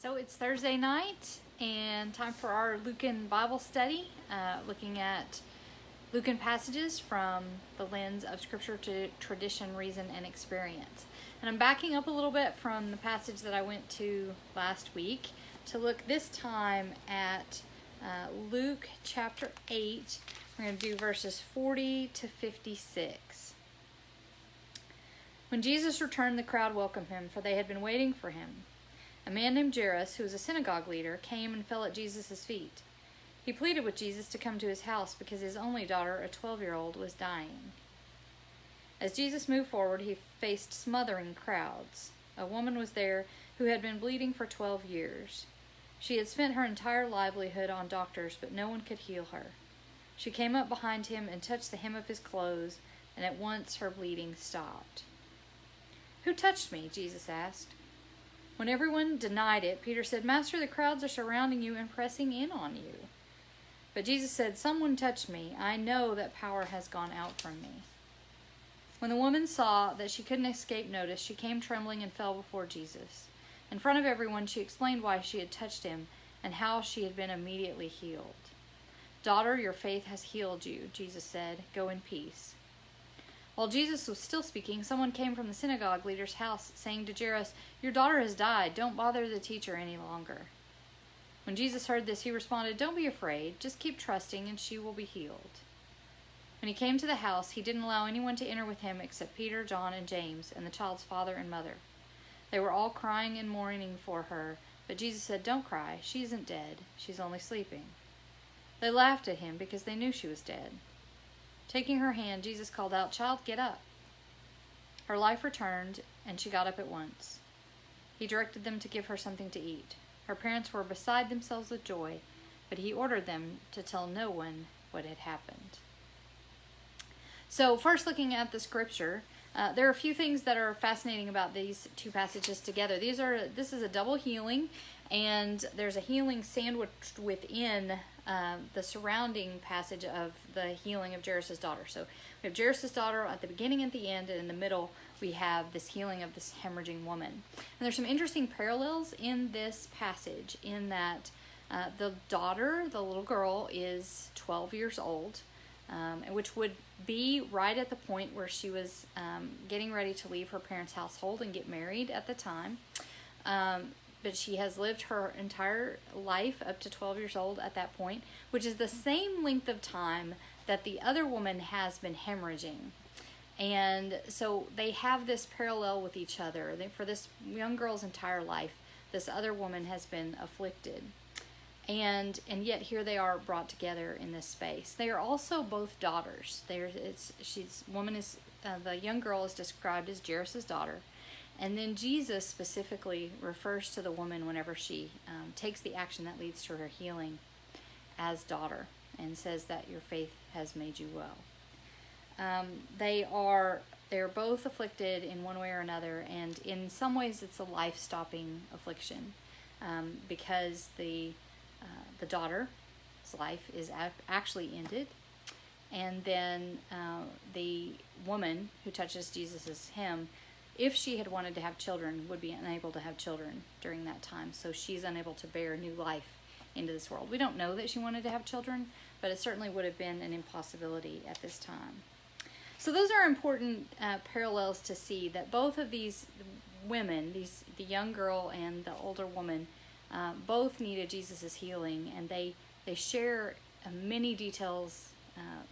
So it's Thursday night and time for our Lucan Bible study, looking at Lucan passages from the lens of scripture to tradition, reason, and experience. And I'm backing up a little bit from the passage that I went to last week to look this time at Luke chapter 8. We're going to do verses 40 to 56. When Jesus returned, the crowd welcomed him, for they had been waiting for him. A man named Jairus, who was a synagogue leader, came and fell at Jesus' feet. He pleaded with Jesus to come to his house because his only daughter, a 12-year-old, was dying. As Jesus moved forward, he faced smothering crowds. A woman was there who had been bleeding for 12 years. She had spent her entire livelihood on doctors, but no one could heal her. She came up behind him and touched the hem of his clothes, and at once her bleeding stopped. "Who touched me?" Jesus asked. When everyone denied it, Peter said, "Master, the crowds are surrounding you and pressing in on you." But Jesus said, "Someone touched me. I know that power has gone out from me." When the woman saw that she couldn't escape notice, she came trembling and fell before Jesus. In front of everyone, she explained why she had touched him and how she had been immediately healed. "Daughter, your faith has healed you," Jesus said. "Go in peace." While Jesus was still speaking, someone came from the synagogue leader's house, saying to Jairus, "Your daughter has died. Don't bother the teacher any longer." When Jesus heard this, he responded, "Don't be afraid. Just keep trusting, and she will be healed." When he came to the house, he didn't allow anyone to enter with him except Peter, John, and James, and the child's father and mother. They were all crying and mourning for her, but Jesus said, "Don't cry. She isn't dead. She's only sleeping." They laughed at him because they knew she was dead. Taking her hand, Jesus called out, "Child, get up." Her life returned, and she got up at once. He directed them to give her something to eat. Her parents were beside themselves with joy, but he ordered them to tell no one what had happened. So first, looking at the scripture, there are a few things that are fascinating about these two passages together. This is a double healing, and there's a healing sandwiched within the surrounding passage of the healing of Jairus' daughter. So we have Jairus' daughter at the beginning and the end, and in the middle we have this healing of this hemorrhaging woman. And there's some interesting parallels in this passage in that the daughter, the little girl, is 12 years old, which would be right at the point where she was getting ready to leave her parents' household and get married at the time. But she has lived her entire life up to 12 years old at that point, which is the same length of time that the other woman has been hemorrhaging. And so they have this parallel with each other. For this young girl's entire life, this other woman has been afflicted. And yet here they are brought together in this space. They are also both daughters. The young girl is described as Jairus' daughter. And then Jesus specifically refers to the woman whenever she takes the action that leads to her healing as daughter, and says that your faith has made you well. They're both afflicted in one way or another, and in some ways it's a life-stopping affliction, because the daughter's life is actually ended, and then the woman who touches Jesus' hem, if she had wanted to have children, would be unable to have children during that time. So she's unable to bear new life into this world. We don't know that she wanted to have children, but it certainly would have been an impossibility at this time. So those are important parallels to see, that both of these women, the young girl and the older woman, both needed Jesus' healing, and they share many details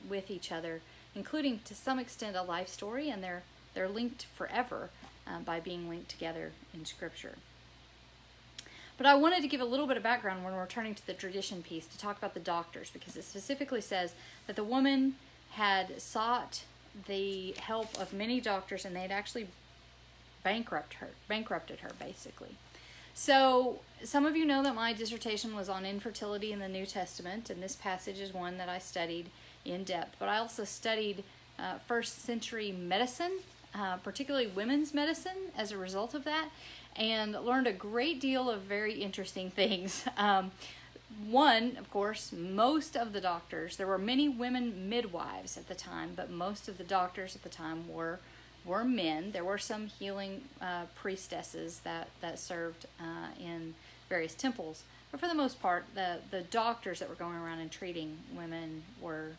with each other, including to some extent a life story, and they're linked forever by being linked together in Scripture. But I wanted to give a little bit of background when we're turning to the tradition piece to talk about the doctors, because it specifically says that the woman had sought the help of many doctors, and they had actually bankrupted her, basically. So some of you know that my dissertation was on infertility in the New Testament, and this passage is one that I studied in depth. But I also studied first century medicine, particularly women's medicine, as a result of that, and learned a great deal of very interesting things. One, of course, most of the doctors, there were many women midwives at the time, but most of the doctors at the time were were men. There were some healing priestesses that served in various temples, but for the most part, the doctors that were going around and treating women were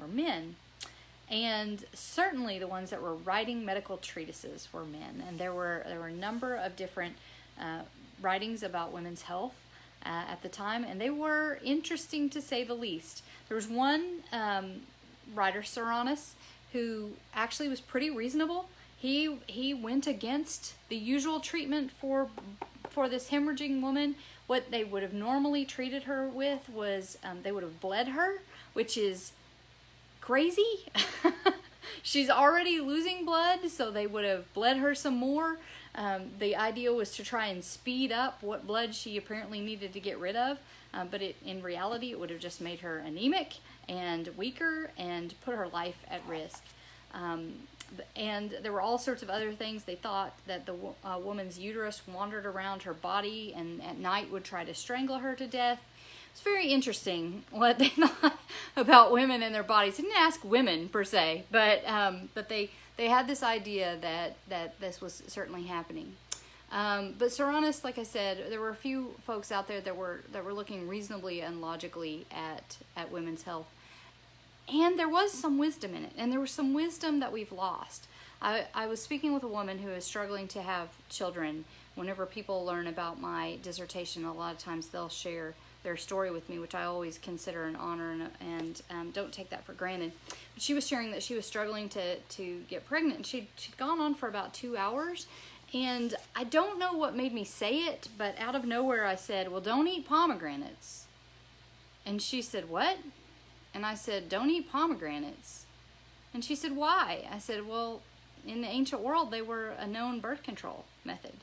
men. And certainly the ones that were writing medical treatises were men. And there were a number of different writings about women's health at the time, and they were interesting to say the least. There was one writer, Soranus, who actually was pretty reasonable. He went against the usual treatment for this hemorrhaging woman. What they would have normally treated her with was they would have bled her, which is crazy. She's already losing blood, so they would have bled her some more. The idea was to try and speed up what blood she apparently needed to get rid of, but in reality it would have just made her anemic and weaker and put her life at risk. And there were all sorts of other things. They thought that the woman's uterus wandered around her body and at night would try to strangle her to death. It's very interesting what they thought about women and their bodies. They didn't ask women per se, but they had this idea that this was certainly happening. But Soranus, like I said, there were a few folks out there that were looking reasonably and logically at women's health. And there was some wisdom in it, and there was some wisdom that we've lost. I was speaking with a woman who is struggling to have children. Whenever people learn about my dissertation, a lot of times they'll share their story with me, which I always consider an honor and don't take that for granted. But she was sharing that she was struggling to get pregnant. She'd gone on for about 2 hours, and I don't know what made me say it, but out of nowhere I said, "Well, don't eat pomegranates." And she said, "What?" And I said, "Don't eat pomegranates." And she said, "Why?" I said, "Well, in the ancient world, they were a known birth control method."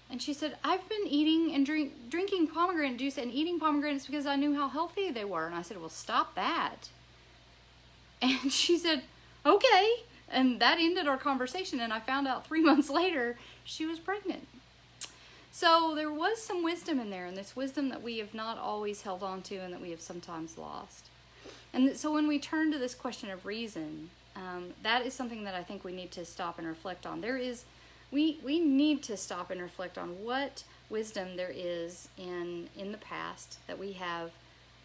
And she said, "I've been eating and drinking pomegranate juice and eating pomegranates because I knew how healthy they were." And I said, "Well, stop that." And she said, "Okay." And that ended our conversation. And I found out 3 months later she was pregnant. So there was some wisdom in there, and this wisdom that we have not always held on to and that we have sometimes lost. And so when we turn to this question of reason, that is something that I think we need to stop and reflect on. We need to stop and reflect on what wisdom there is in the past that we have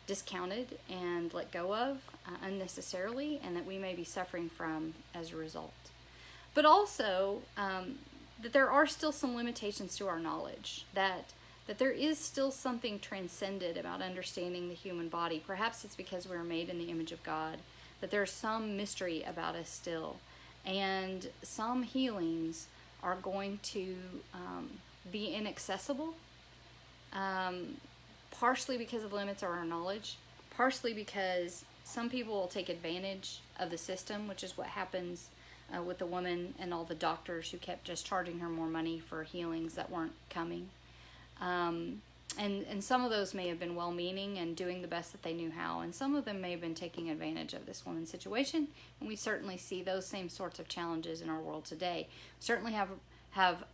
discounted and let go of unnecessarily, and that we may be suffering from as a result. But also that there are still some limitations to our knowledge, that there is still something transcended about understanding the human body. Perhaps it's because we're made in the image of God, that there's some mystery about us still, and some healings are going to be inaccessible, partially because of the limits of our knowledge, partially because some people will take advantage of the system, which is what happens with the woman and all the doctors who kept just charging her more money for healings that weren't coming. And some of those may have been well-meaning and doing the best that they knew how, and some of them may have been taking advantage of this woman's situation, and we certainly see those same sorts of challenges in our world today. We certainly have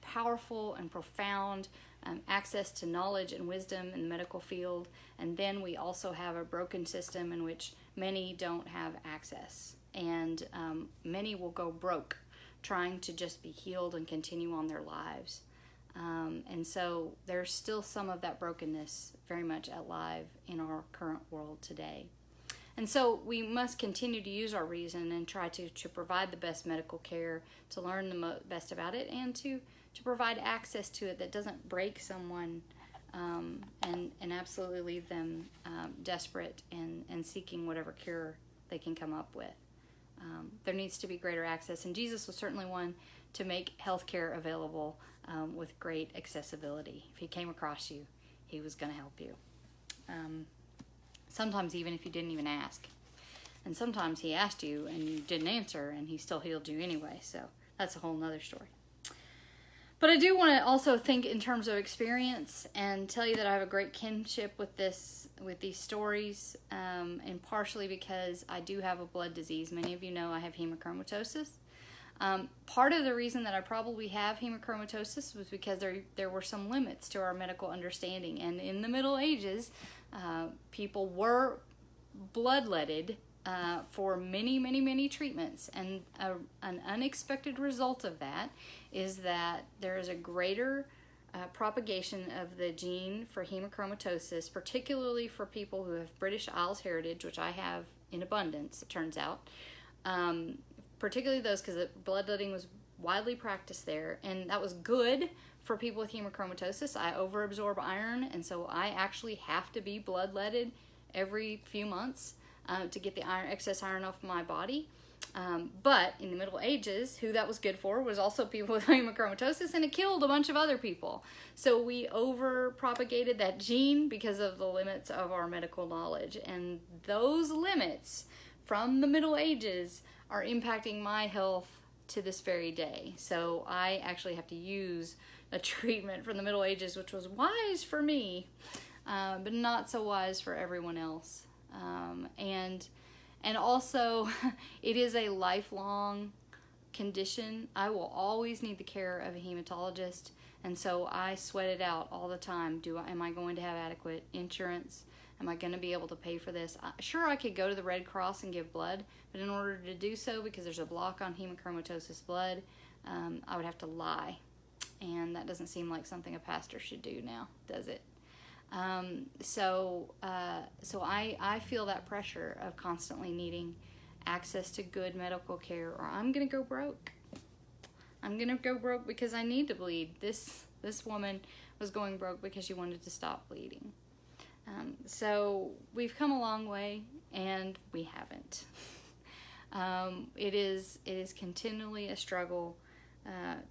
powerful and profound access to knowledge and wisdom in the medical field, and then we also have a broken system in which many don't have access, and many will go broke trying to just be healed and continue on their lives. And so there's still some of that brokenness very much alive in our current world today. And so we must continue to use our reason and try to provide the best medical care, to learn the best about it, and to provide access to it that doesn't break someone and absolutely leave them desperate and seeking whatever cure they can come up with. There needs to be greater access, and Jesus was certainly one to make healthcare available with great accessibility. If he came across you, he was going to help you. Sometimes even if you didn't even ask. And sometimes he asked you and you didn't answer and he still healed you anyway. So that's a whole nother story. But I do want to also think in terms of experience and tell you that I have a great kinship with these stories, and partially because I do have a blood disease. Many of you know I have hemochromatosis. Part of the reason that I probably have hemochromatosis was because there were some limits to our medical understanding. And in the Middle Ages, people were bloodletted for many, many, many treatments. And an unexpected result of that is that there is a greater propagation of the gene for hemochromatosis, particularly for people who have British Isles heritage, which I have in abundance, it turns out. Particularly those, because bloodletting was widely practiced there, and that was good for people with hemochromatosis. I overabsorb iron, and so I actually have to be bloodletted every few months to get the excess iron off my body. But in the Middle Ages, who that was good for was also people with hemochromatosis, and it killed a bunch of other people. So we over-propagated that gene because of the limits of our medical knowledge. And those limits from the Middle Ages are impacting my health to this very day. So I actually have to use a treatment from the Middle Ages, which was wise for me, but not so wise for everyone else. And also, it is a lifelong condition. I will always need the care of a hematologist, and so I sweat it out all the time. Am I going to have adequate insurance? Am I going to be able to pay for this? Sure, I could go to the Red Cross and give blood, but in order to do so, because there's a block on hemochromatosis blood, I would have to lie, and that doesn't seem like something a pastor should do now, does it? So I feel that pressure of constantly needing access to good medical care, or I'm going to go broke. I'm going to go broke because I need to bleed. This woman was going broke because she wanted to stop bleeding. So we've come a long way, and we haven't. It is continually a struggle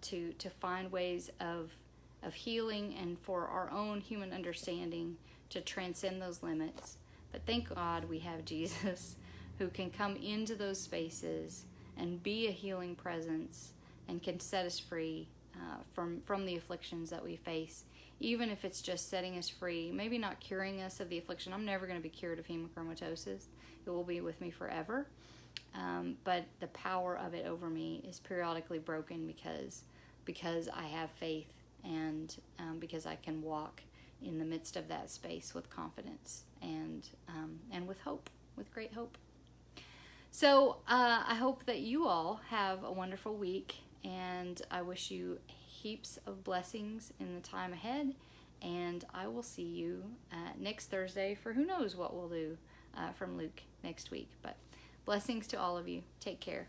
to find ways of healing and for our own human understanding to transcend those limits. But thank God we have Jesus who can come into those spaces and be a healing presence and can set us free from the afflictions that we face, even if it's just setting us free, maybe not curing us of the affliction. I'm never going to be cured of hemochromatosis. It will be with me forever. But the power of it over me is periodically broken because I have faith, and because I can walk in the midst of that space with confidence and with hope, with great hope. So I hope that you all have a wonderful week, and I wish you heaps of blessings in the time ahead, and I will see you next Thursday for who knows what we'll do from Luke next week. But blessings to all of you. Take care.